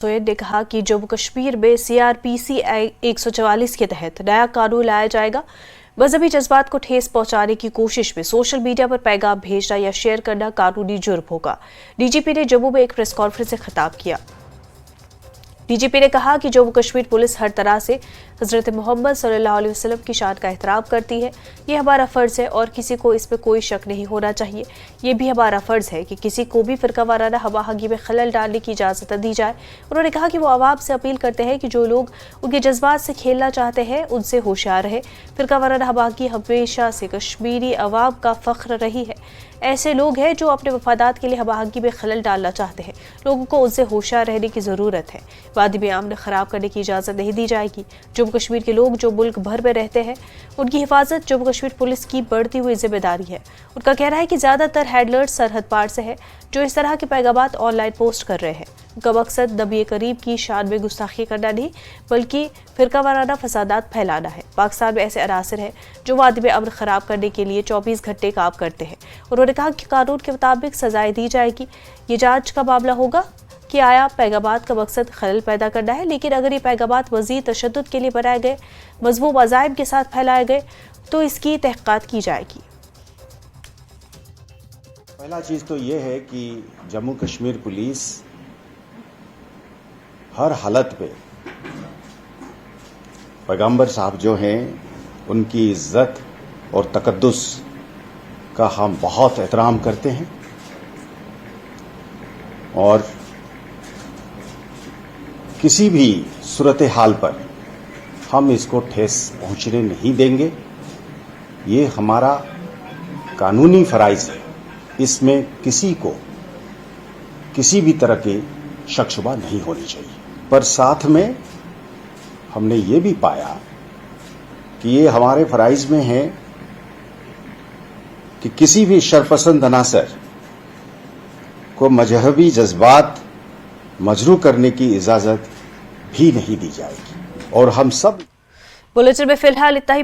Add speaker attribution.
Speaker 1: सोएब ने कहा कि जम्मू कश्मीर में CRPC 144 के तहत नया कानून लाया जाएगा। मजहबी जज्बात को ठेस पहुंचाने की कोशिश में सोशल मीडिया पर पैगाम भेजना या शेयर करना कानूनी जुर्म होगा। डीजीपी ने जम्मू में एक प्रेस कॉन्फ्रेंस से खिताब किया। डीजीपी ने कहा कि जम्मू कश्मीर पुलिस हर तरह से हजरत मोहम्मद सल्लल्लाहु अलैहि वसल्लम की शान का एहतराम करती है। ये हमारा फर्ज है और किसी को इस पर कोई शक नहीं होना चाहिए। ये भी हमारा फर्ज है कि किसी को भी फिरका वाराना हवाहगी में खलल डालने की इजाज़त दी जाए। उन्होंने कहा कि वो आवाम से अपील करते हैं कि जो लोग उनके जज्बात से खेलना चाहते हैं उनसे होशियार रहे। फिरका वाराना हवाहगी हमेशा से कश्मीरी अवाम का फख्र रही है। ऐसे लोग हैं जो अपने मफादात के लिए हवाहगी में खलल डालना चाहते हैं। लोगों को उनसे होशियार रहने की ज़रूरत है। वादी में अमन खराब करने की इजाज़त नहीं दी जाएगी। जम्मू कश्मीर के लोग जो मुल्क भर में रहते हैं उनकी हिफाजत जम्मू कश्मीर पुलिस की बढ़ती हुई जिम्मेदारी है। उनका कहना है कि ज़्यादातर हैंडलर्स सरहद पार से है जो इस तरह के पैगामात ऑनलाइन पोस्ट कर रहे हैं। उनका मकसद नबी करीम की शान में गुस्ताखी करना नहीं बल्कि फिरका वाराना फसादात फैलाना है। पाकिस्तान में ऐसे अनासर हैं जो वादी में अमन खराब करने के लिए 24 घंटे काम करते हैं। उन्होंने कहा कि कानून के मुताबिक सजाएं दी जाएगी। ये जांच का मामला होगा कि आया पैगामात का मकसद खलल पैदा करना है, लेकिन अगर ये पैगामात मज़ीद तशद्दुद के लिए बनाए गए, मज़मूम अज़ाइम के साथ फैलाए गए तो इसकी तहक़ीक़ात की जाएगी।
Speaker 2: पहला चीज़ तो ये है कि जम्मू कश्मीर पुलिस हर हालत पे पैगंबर साहब जो हैं उनकी इज्जत और तकद्दुस का हम बहुत एहतराम करते हैं और किसी भी सूरत हाल पर हम इसको ठेस पहुंचने नहीं देंगे। ये हमारा कानूनी फराइज है। इसमें किसी को किसी भी तरह के शक शुबा नहीं होनी चाहिए। पर साथ में हमने ये भी पाया कि ये हमारे फराइज में है कि किसी भी शरपसंद अनासर को मजहबी जज्बात मजरू करने की इजाजत भी नहीं दी जाएगी। और हम सब
Speaker 1: बुलेटिन में फिलहाल इतना ही।